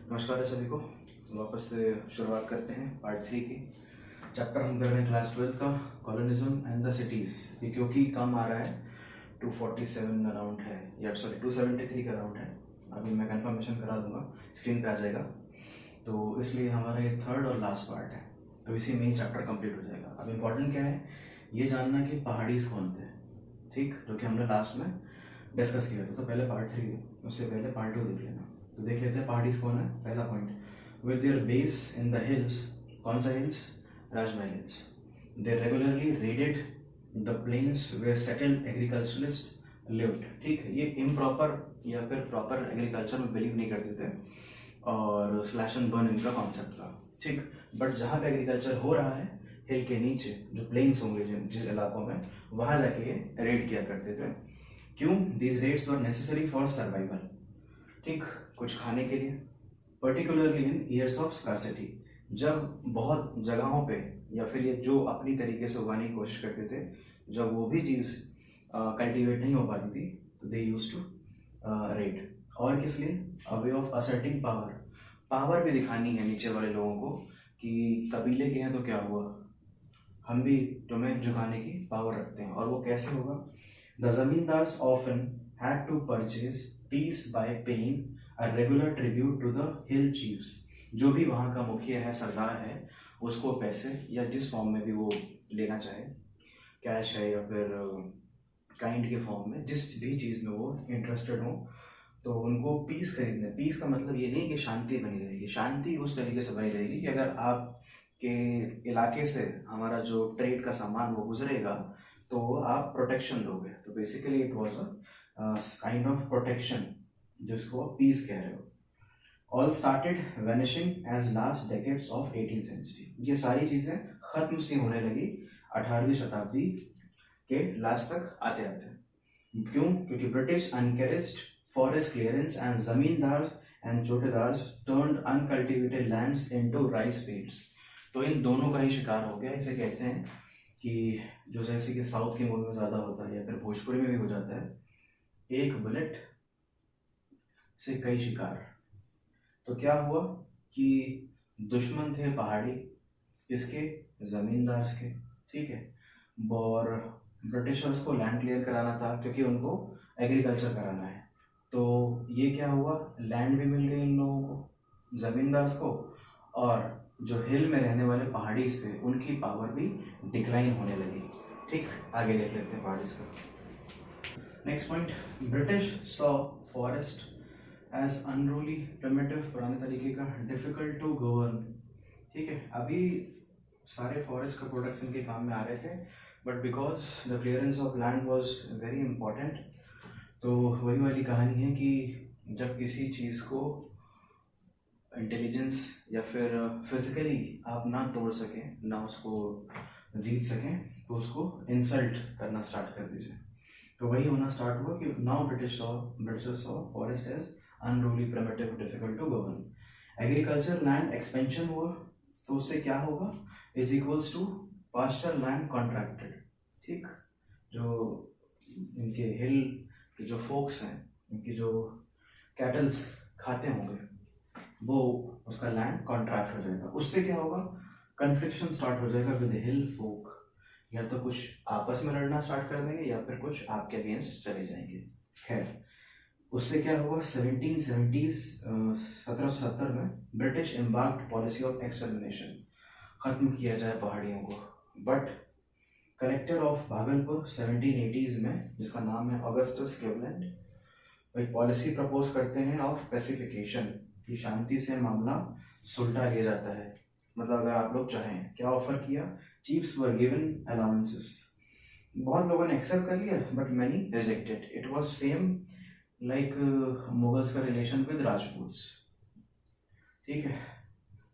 नमस्कार है सभी को। वापस से शुरुआत करते हैं पार्ट 3 की। चैप्टर हम कर रहे हैं क्लास 12 का, कॉलोनिज्म एंड द सिटीज़। ये क्योंकि कम आ रहा है, 247 अराउंड है, या सॉरी 273 का अराउंड है। अभी मैं कंफर्मेशन करा दूंगा, स्क्रीन पे आ जाएगा। तो इसलिए हमारा ये थर्ड और लास्ट पार्ट है, तो इसी में ही चैप्टर कंप्लीट हो जाएगा। अब इम्पोर्टेंट क्या है ये जानना कि पहाड़ीज कौन थे, ठीक, जो कि हमने लास्ट में डिस्कस किया था। तो पहले पार्ट 3 है, उससे पहले पार्ट 2 देख लेना। तो देख लेते हैं पहाड़ीज कौन है। पहला point, with their base in the hills. कौन सा hills? Rajmahal hills. They regularly raided the plains where settled agriculturalists lived. ठीक है, ये इम्प्रॉपर या फिर प्रॉपर एग्रीकल्चर में बिलीव नहीं करते थे, और स्लैश एंड बर्न इनका कॉन्सेप्ट था, ठीक। बट जहाँ पे एग्रीकल्चर हो रहा है, हिल के नीचे जो प्लेन्स होंगे जिस इलाकों में, वहाँ जाके ये रेड किया करते थे। क्यों? These raids were necessary for survival, ठीक, कुछ खाने के लिए, particularly in years of scarcity, जब बहुत जगहों पे या फिर ये जो अपनी तरीके से उगाने की कोशिश करते थे, जब वो भी चीज़ कल्टीवेट नहीं हो पाती थी, तो दे यूज टू रेड। और किस लिए? A way of asserting power. Power भी दिखानी है नीचे वाले लोगों को कि कबीले के हैं तो क्या हुआ, हम भी तुम्हें झुकाने की पावर रखते हैं। और वो कैसे होगा? The zamindars often had to purchase peace by paying a regular tribute to the hill chiefs. जो भी वहाँ का मुखिया है, सरदार है, उसको पैसे या जिस फॉर्म में भी वो लेना चाहे, कैश है या फिर काइंड के फॉर्म में, जिस भी चीज़ में वो इंटरेस्टेड हो, तो उनको पीस खरीदने। पीस का मतलब ये नहीं कि शांति बनी रहेगी, शांति उस तरीके से बनी रहेगी कि अगर आप के इलाके से हमारा जो ट्रेड का सामान वो गुजरेगा तो आप प्रोटेक्शन दोगे। तो basically it was a kind of protection, जिसको पीस कह रहे हो। All started vanishing as last decades of 18th century. ये सारी चीज़ें ख़त्म सी होने लगी 18वीं शताब्दी के लास्ट तक आते आते। क्यों? क्योंकि British encouraged forest clearance and zamindars and jotedars turned uncultivated lands into rice fields. तो इन दोनों का ही शिकार हो गया। इसे कहते हैं कि जो जैसे कि साउथ की मूवी में ज़्यादा होता है या फिर भोजपुरी में भी हो जाता है, एक बुलेट से कई शिकार। तो क्या हुआ कि दुश्मन थे पहाड़ी, इसके जमींदार्स के, ठीक है, और ब्रिटिशर्स को लैंड क्लियर कराना था क्योंकि उनको एग्रीकल्चर कराना है। तो ये क्या हुआ, लैंड भी मिल गई इन लोगों को, जमींदार्स को, और जो हिल में रहने वाले पहाड़ीज थे उनकी पावर भी डिक्लाइन होने लगी, ठीक। आगे देख लेते हैं पहाड़ीज का। Next point, British saw forest as unruly primitive, पुराने तरीके का, डिफिकल्ट टू गवर्न, ठीक है। अभी सारे फॉरेस्ट का प्रोडक्शन के काम में आ रहे थे, but because the clearance of land was very important. तो वही वाली कहानी है कि जब किसी चीज़ को इंटेलिजेंस या फिर फिजिकली आप ना तोड़ सकें, ना उसको जीत सकें, तो उसको इंसल्ट करना स्टार्ट कर दीजिए। तो वही होना स्टार्ट हुआ कि now Britishers saw forest as unruly primitive difficult to govern. Agriculture land expansion हुआ, तो उससे क्या होगा, is equals to pasture land contracted, ठीक। जो इनके हिल के जो फोक्स हैं, इनकी जो कैटल्स खाते होंगे, वो उसका लैंड कॉन्ट्रैक्ट हो जाएगा। उससे क्या होगा, कन्फ्लिक्शन स्टार्ट हो जाएगा विद हिल फोक। या तो कुछ आपस में लड़ना स्टार्ट कर देंगे या फिर कुछ आपके अगेंस्ट चले जाएंगे। खैर, उससे क्या हुआ, 1770 में British embarked policy of extermination, खत्म किया जाए पहाड़ियों को। But collector of Bhagalpur 1780s में, जिसका नाम है ऑगस्टस क्लीवलैंड, एक पॉलिसी प्रपोज करते हैं ऑफ पैसिफिकेशन, कि शांति से मामला सुलटा लिया जाता है। मतलब अगर आप लोग चाहें, क्या ऑफर किया, चीफ्स वर गिवन अलाउंसेस। बहुत लोगों ने एक्सेप्ट कर लिया, but many rejected. It was same like Mughals का रिलेशन विद राजपूत्स, ठीक है।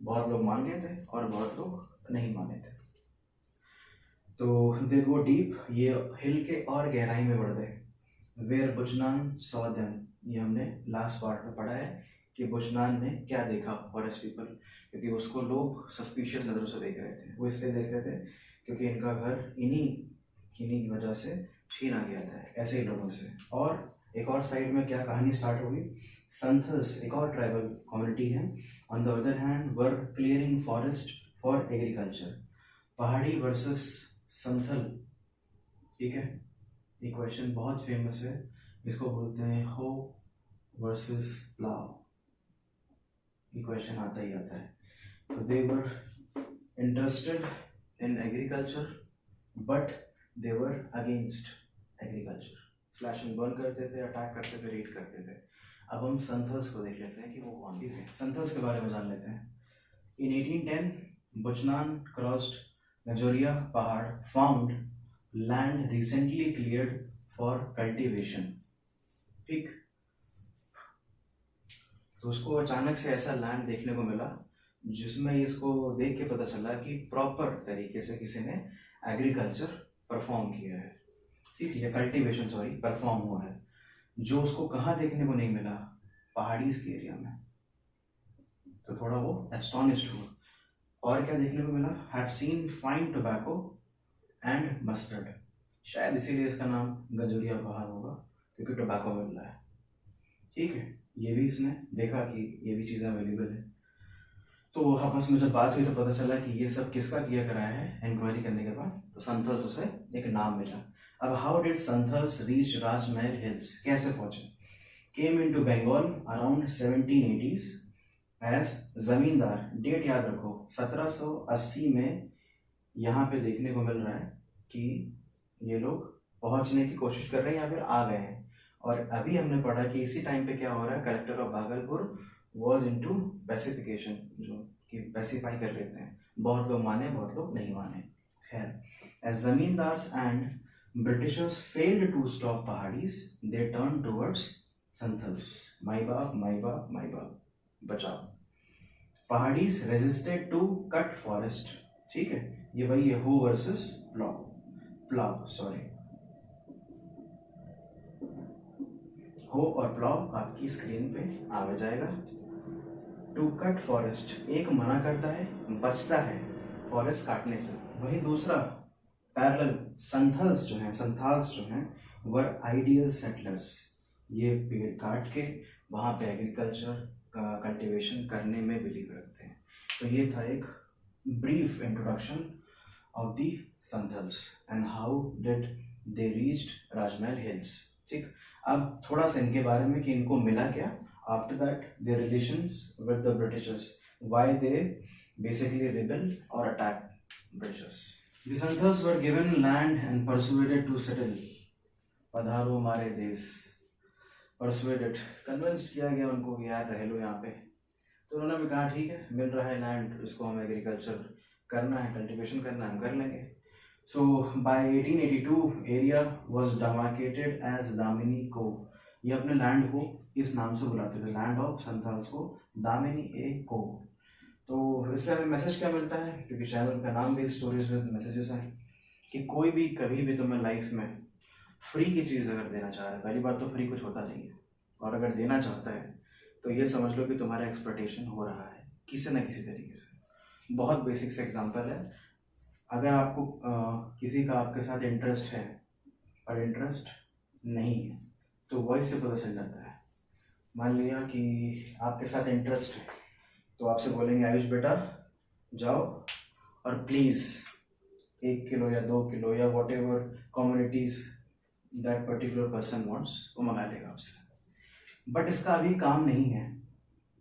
बहुत लोग मान गए थे और बहुत लोग नहीं माने थे। तो दे गो डीप, ये हिल के और गहराई में बढ़ गए। वेयर बुचनान सॉ देम, ये हमने लास्ट पार्ट में पढ़ा है कि बुचनान ने क्या देखा फॉरेस्ट पीपल, क्योंकि उसको लोग सस्पिशियस नज़रों से देख रहे थे। वो इसलिए देख रहे थे क्योंकि इनका घर इन्हीं की वजह से छीना गया था, ऐसे ही लोगों से। और एक और साइड में क्या कहानी स्टार्ट होगी संथल्स एक और ट्राइबल कम्युनिटी है, on the other hand were clearing forest for agriculture. पहाड़ी वर्सेस संथल, ठीक है, ये क्वेश्चन बहुत फेमस है, इसको बोलते हैं हो वर्सेस प्लाव, ये क्वेश्चन आता ही आता है। तो they were interested in agriculture but they were against agriculture, slash and burn करते थे, अटैक करते थे, रेड करते थे। अब हम संथल्स को देख लेते हैं कि वो कौन थे। संथल्स के बारे में जान लेते हैं। इन 1810 बुचनान क्रॉस्ड नजोरिया पहाड़, found land recently cleared for cultivation, ठीक। तो उसको अचानक से ऐसा लैंड देखने को मिला जिसमें इसको देख के पता चला कि प्रॉपर तरीके से किसी ने एग्रीकल्चर परफॉर्म किया है, ठीक है, कल्टीवेशन सॉरी परफॉर्म हुआ है, जो उसको कहाँ देखने को नहीं मिला, पहाड़ी के एरिया में। तो थोड़ा वो एस्टॉनिश्ड हुआ। और क्या देखने को मिला, had seen fine tobacco and mustard, शायद इसीलिए इसका नाम गंजोरिया पहाड़ होगा, क्योंकि टोबैको मिल रहा है, ठीक है। ये भी इसने देखा कि ये भी चीज़ें अवेलेबल है। तो आपस में जब बात हुई तो पता चला कि ये सब किसका किया कराया है। इंक्वायरी करने के बाद तो संथल्स उसे एक नाम मिला। अब how did Santhals reach Rajmahal hills, कैसे पहुंचे? Came into Bengal around 1780s as zamindar. Date याद रखो, 1780 में यहाँ पे देखने को मिल रहा है कि ये लोग पहुंचने की कोशिश कर रहे हैं या फिर आ गए हैं। और अभी हमने पढ़ा कि इसी टाइम पे क्या हो रहा है, collector of Bhagalpur was into pacification, जो कि पैसिफाई कर लेते हैं, बहुत लोग माने बहुत लोग नहीं माने। खैर, as zamindars and Britishers failed to stop Paharis, they turn towards Santhals. माई बाप माई बाप माई बाप बचाओ। Paharis resisted to cut forest, ठीक है, ये भाई ये हो वर्सेस प्लाव सॉरी, हो और प्लाव आपकी स्क्रीन पे आ जाएगा। टू कट फॉरेस्ट, एक मना करता है, बचता है फॉरेस्ट काटने से, वही दूसरा पैरेलल संथल्स जो हैं वर आइडियल सेटलर्स, ये पेड़ काट के वहाँ पे एग्रीकल्चर का कल्टीवेशन करने में बिलीव रखते हैं। तो ये था एक brief introduction of the Santhals and how did they reached Rajmahal hills, ठीक। अब थोड़ा सा इनके बारे में कि इनको मिला क्या, after that their relations with the Britishers, why they basically rebel और attack Britishers. The Santhals were given land and persuaded to settle, पधारो हमारे देश, परसुएडेड कन्विंस्ड किया गया उनको कि यार रह लो यहाँ पे। तो उन्होंने भी कहा ठीक है, मिल रहा है लैंड, इसको हम एग्रीकल्चर करना है, कल्टीवेशन करना है, हम कर लेंगे। So by 1882 area was demarcated as Damini को, ये अपने लैंड को इस नाम से बुलाते थे, लैंड ऑफ संथाल्स को दामिनी ए को। तो इससे हमें मैसेज क्या मिलता है, क्योंकि चैनल का नाम भी स्टोरीज विद मैसेजेस है, कि कोई भी कभी भी तुम्हें लाइफ में फ्री की चीज़ अगर देना चाह रहा है, पहली बात तो फ्री कुछ होता नहीं है, और अगर देना चाहता है तो ये समझ लो कि तुम्हारा एक्सप्लॉयटेशन हो रहा है किसी न किसी तरीके से। बहुत बेसिक से एग्जांपल है, अगर आपको किसी का आपके साथ इंटरेस्ट है और इंटरेस्ट नहीं है तो वॉइस से पता चल जाता है। मान लिया कि आपके साथ इंटरेस्ट है तो आपसे बोलेंगे आयुष बेटा जाओ और प्लीज़ 1 किलो या 2 किलो या what ever communities that particular person wants वो मंगा लेगा आपसे। बट इसका अभी काम नहीं है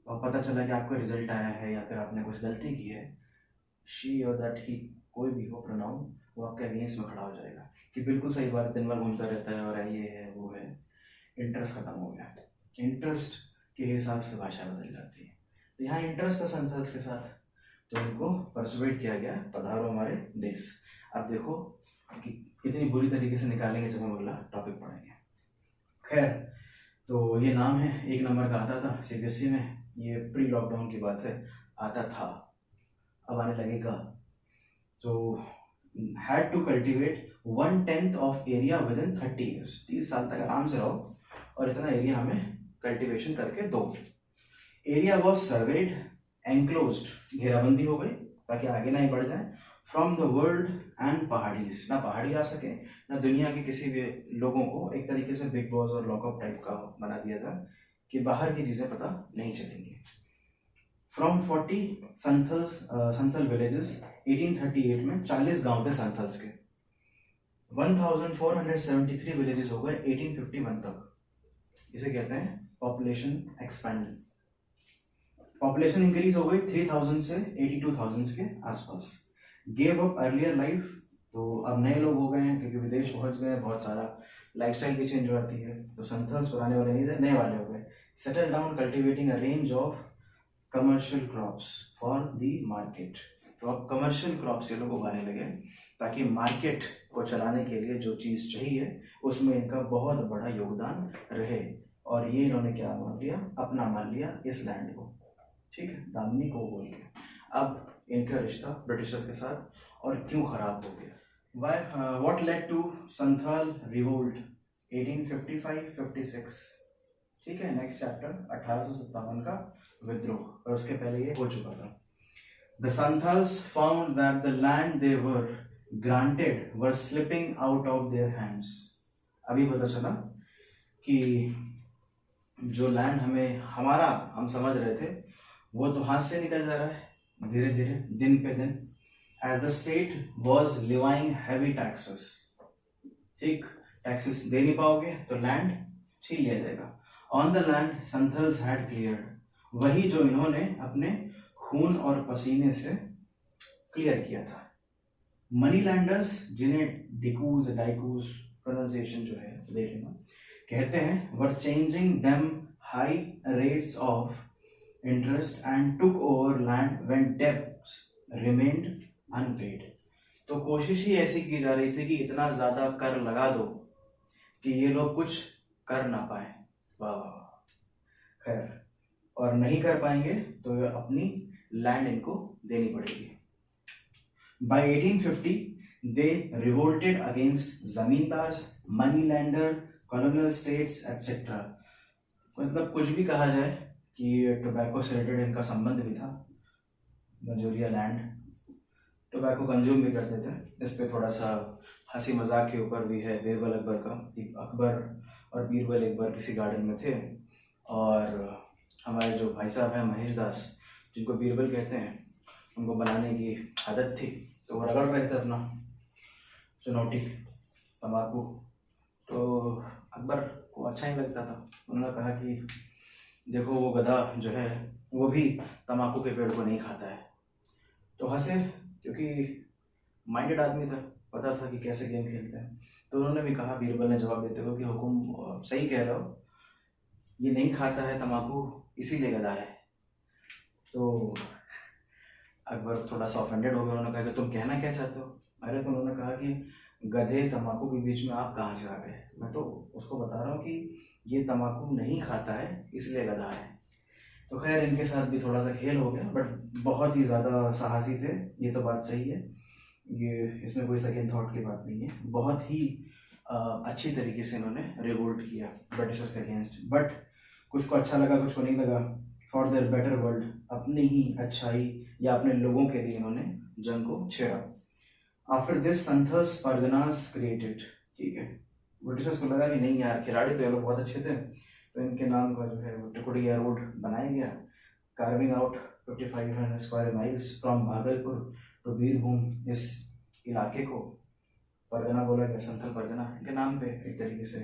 और पता चला कि आपका रिजल्ट आया है या फिर आपने कुछ गलती की है, शी और दैट ही कोई भी हो प्रोनाउन, वो आपके अगेंस्ट में खड़ा हो जाएगा कि बिल्कुल सही बात, दिन भर घूमता रहता है और ये है वो है। इंटरेस्ट खत्म हो गया, इंटरेस्ट के हिसाब से भाषा बदल जाती है। तो यहाँ इंटरेस्ट था संथल्स के साथ, तो उनको परसुएट किया गया पधारो हमारे देश। अब देखो कि कितनी बुरी तरीके से निकालेंगे जब हम अगला टॉपिक पढ़ेंगे। खैर, तो ये नाम है, 1 नंबर का आता था CBSE में, ये प्री लॉकडाउन की बात है, आता था, अब आने लगेगा। तो had to cultivate 1/10 of area within 30 years, 30 साल तक आराम से रहो और इतना एरिया हमें कल्टीवेशन करके दो। एरिया वॉज सर्वेड, एनक्लोज्ड, घेराबंदी हो गई ताकि आगे ना ही बढ़ जाए, from the world and pahadis, ना पहाड़ी आ सके ना दुनिया के किसी भी लोगों को, एक तरीके से बिग बॉस और लॉकअप टाइप का बना दिया था कि बाहर की चीज़ें पता नहीं चलेंगी। फ्रॉम 40 संथल विलेजेस 1838 में 40 गांव थे संथल्स के। 1473 विलेजेस हो गए 1851 तक। इसे कहते हैं पॉपुलेशन एक्सपेंड। पॉपुलेशन इंक्रीज हो गई 3000 से 82,000 के आसपास। गेव अप अर्लियर लाइफ, तो अब नए लोग हो गए हैं क्योंकि विदेश पहुंच गए, बहुत सारा लाइफस्टाइल भी चेंज हो जाती है, तो संथल्स पुराने वाले नहीं थे, नए वाले हो गए। Settle down cultivating a range of commercial crops for the market. तो अब कमर्शियल क्रॉप्स ये लोग उगाने लगे ताकि मार्केट को चलाने के लिए जो चीज़ चाहिए उसमें इनका बहुत बड़ा योगदान रहे। और ये इन्होंने क्या मान लिया, अपना मान लिया इस लैंड को, ठीक है, दामिनी को बोल के। अब इनका रिश्ता ब्रिटिशर्स के साथ और क्यों खराब हो गया? What led to Santhal revolt 1855-56, ठीक है। नेक्स्ट चैप्टर 1857 का विद्रोह, और उसके पहले ये हो चुका था। The Santhals found that the land they were granted were slipping out of their hands. अभी पता चला कि जो लैंड हम समझ रहे थे वो तो हाथ से निकल जा रहा है धीरे धीरे, दिन पे दिन। As the state was levying heavy taxes, ठीक, टैक्सेस दे नहीं पाओगे तो लैंड छीन लिया जाएगा। On the land Santhals had cleared, वही जो इन्होंने अपने खून और पसीने से क्लियर किया था। मनी लैंडर्स, जिन्हें डिकूज डाइकूज प्रोनाउंसिएशन जो है देख लेना, कहते हैं were charging them high rates of interest and took over land when debts remained unpaid. तो कोशिश ही ऐसी की जा रही थी कि इतना ज्यादा कर लगा दो कि ये लोग कुछ कर ना पाए। वाह वाह, खैर, और नहीं कर पाएंगे तो अपनी लैंड इनको देनी पड़ेगी। By 1850 they revolted against zamindars, money lender, colonial states etcetera. मतलब कुछ भी कहा जाए कि टोबैको से रिलेटेड इनका संबंध भी था। मजूरिया लैंड टोबैको कंज्यूम भी करते थे। इस पे थोड़ा सा हंसी मजाक के ऊपर भी है बीरबल अकबर का। अकबर और बीरबल एक बार किसी गार्डन में थे और हमारे जो भाई साहब हैं महेश दास, जिनको बीरबल कहते हैं, उनको बनाने की आदत थी, तो वो रगड़ रहे थे अपना चुनौती तम्बाकू। तो अकबर को अच्छा ही लगता था। उन्होंने कहा कि देखो वो गधा जो है वो भी तम्बाकू के पेड़ को नहीं खाता है। तो हंसे, क्योंकि माइंडेड आदमी था, पता था कि कैसे गेम खेलते हैं। तो उन्होंने भी कहा, बीरबल ने जवाब देते हुए कि हुकुम सही कह रहे हो, ये नहीं खाता है तम्बाकू इसीलिए गधा है। तो अकबर थोड़ा सा ऑफेंडेड हो गया। उन्होंने कहा कि तुम कहना क्या चाहते हो? अरे, तो उन्होंने कहा कि गधे तम्बाकू के बीच में आप कहाँ से आ गए? मैं तो उसको बता रहा हूँ कि ये तम्बाकू नहीं खाता है इसलिए गधा है। तो खैर, इनके साथ भी थोड़ा सा खेल हो गया, बट बहुत ही ज़्यादा साहसी थे, ये तो बात सही है। ये इसमें कोई सेकेंड थॉट की बात नहीं है। बहुत ही अच्छी तरीके से इन्होंने रिवोल्ट किया ब्रिटिशर्स के अगेंस्ट। बट कुछ को अच्छा लगा, कुछ को नहीं लगा। फॉर देयर बेटर वर्ल्ड, अपनी ही अच्छाई या अपने लोगों के लिए इन्होंने जंग को छेड़ा। After this Santhals Parganas created, ठीक है। ब्रिटिशर्स को लगा कि नहीं यार, खिलाड़ी तो ये लोग बहुत अच्छे थे, तो इनके नाम का जो है वो टिकुड़िया रोड बनाया गया, carving out 5500 square miles from Bhagalpur to Birbhum. इस इलाके को परगना बोला गया, संथल परगना इनके नाम पे एक तरीके से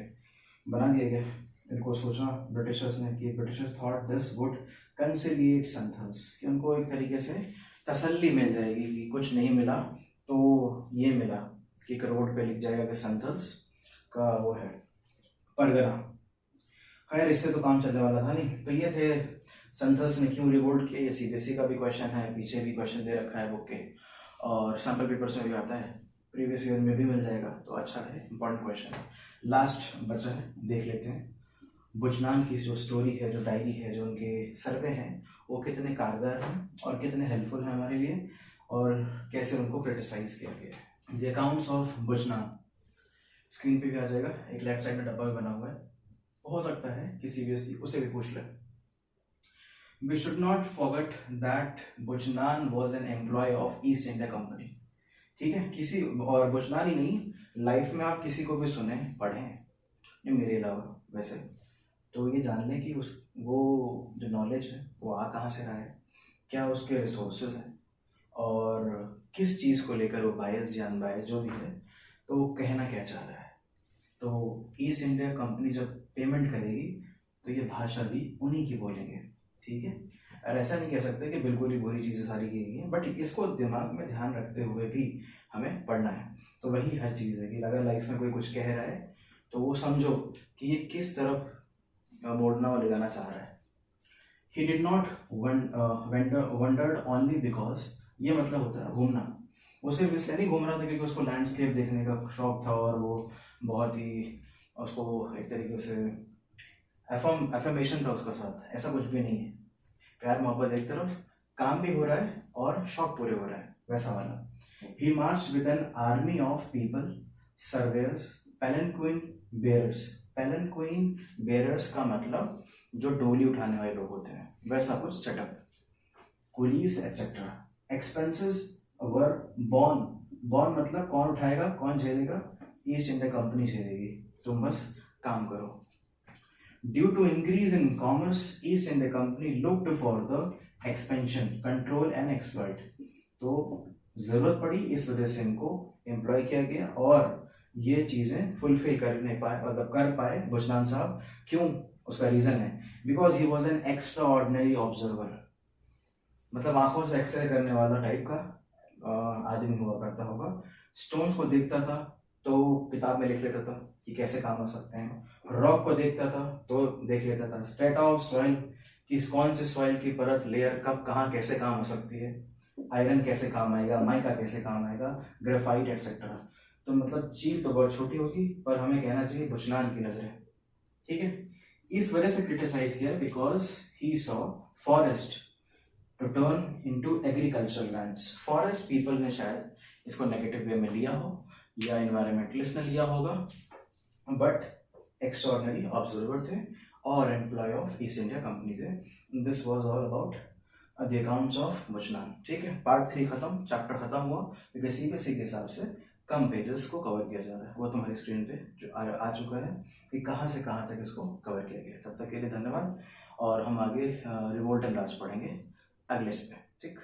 बना दिया गया। इनको सोचा ब्रिटिशर्स ने कि Britishers thought this would कंसिलिएट Santhals, कि उनको एक तरीके से तसल्ली मिल जाएगी कि कुछ नहीं मिला तो ये मिला कि एक रोड पे लिख जाएगा कि संथल्स का वो है परगना। खैर, इससे तो काम चलने वाला था नहीं। तो ये थे संथल्स ने क्यों रिवोल्ट किया। ये सीबीएसई का भी क्वेश्चन है, पीछे भी क्वेश्चन दे रखा है बुक के, और सैम्पल पेपर्स में भी आता है, प्रीवियस ईयर में भी मिल जाएगा, तो अच्छा है, इंपॉर्टेंट क्वेश्चन है। लास्ट बचा है, देख लेते हैं। बुचनान की जो स्टोरी है, जो डायरी है, जो उनके सर्वे हैं, वो कितने कारगर हैं और कितने हेल्पफुल हैं हमारे लिए, और कैसे उनको क्रिटिसाइज किया गया है। द अकाउंट्स ऑफ बुचनान स्क्रीन पे भी आ जाएगा, एक लेफ्ट साइड में डब्बा भी बना हुआ है, हो सकता है कि सीबीएसई उसे भी पूछ ले। We should not forget that Buchanan was an employ of East India Company, ठीक है। किसी और बुचनान ही नहीं, लाइफ में आप किसी को भी सुने पढ़ें, मेरे अलावा वैसे, तो ये जान लें कि वो जो नॉलेज है वो आ कहाँ से रहा है, क्या उसके रिसोर्सेज हैं, और किस चीज़ को लेकर वो बायस या अनबायस जो भी है, तो वो कहना क्या चाह रहा है। तो ईस्ट इंडिया कंपनी जब पेमेंट करेगी तो ये भाषा भी उन्हीं की बोलेंगे, ठीक है। और ऐसा नहीं कह सकते कि बिल्कुल ही बुरी चीज़ें सारी की गई हैं, बट इसको दिमाग में ध्यान रखते हुए भी हमें पढ़ना है। तो वही हर चीज़ है कि अगर लाइफ में कोई कुछ कह रहा है तो वो समझो कि ये किस तरफ मोड़ना और ले जाना चाह रहा है। He did not wondered only because, ये मतलब होता है घूमना। वो सिर्फ इसलिए नहीं घूम रहा था क्योंकि उसको लैंडस्केप देखने का शौक था और वो बहुत ही, उसको एक तरीके से एफर्मेशन था उसका साथ, ऐसा कुछ भी नहीं है। प्यार मोहब्बत एक तरफ, काम भी हो रहा है और शौक पूरे हो रहे हैं, वैसा वाला। ही march with an army of people, surveyors, palanquin bearers. Palanquin bearers का मतलब जो डोली उठाने वाले लोग होते हैं, वैसा कुछ setup, coolies etcetera. Expenses were borne, borne मतलब कौन उठाएगा कौन झेलेगा, ईस्ट इंडिया कंपनी झेलेगी, तुम बस काम करो। Due to increase in commerce, East India Company looked for the expansion, control and exploit. तो जरूरत पड़ी, इस वजह से इनको एम्प्लॉय किया गया और ये चीजें फुलफिल करने पाए, मतलब कर पाए भुजनान साहब। क्यों, उसका रीजन है because he was an extra ordinary observer, मतलब आंखों से एक्सरे करने वाला टाइप का आदमी हुआ करता होगा। स्टोन्स को देखता था तो किताब में लिख लेता था कि कैसे काम आ सकते हैं, रॉक को देखता था तो देख लेता था स्ट्रेटा ऑफ सॉइल कि कौन से सॉइल की परत लेयर कब कहाँ कैसे काम आ सकती है, आयरन कैसे काम आएगा, माइका कैसे काम आएगा, ग्रेफाइट एक्सेट्रा। तो मतलब चीज तो बहुत छोटी होगी पर हमें कहना चाहिए बुचनान की नजरें, ठीक है। इस वजह से क्रिटिसाइज किया because he saw forest to turn into agricultural lands. Forest people ने शायद इसको नेगेटिव वे में लिया हो या इन्वायरमेंटलिस्ट ने लिया होगा, बट एक्स्ट्रॉर्डनरी ऑब्जर्वर थे और employ of East India Company थे। This was all about the accounts of Buchanan, ठीक है। पार्ट 3 खत्म, चैप्टर खत्म हुआ, क्योंकि सीबीएसई के हिसाब से कम पेजेस को कवर किया जा रहा है। वो तुम्हारी स्क्रीन पे जो आ चुका है कि कहाँ से कहाँ तक इसको कवर किया गया। तब तक के लिए धन्यवाद, और हम आगे रिवोल्ट एंड राज पढ़ेंगे अगले इस पे, ठीक।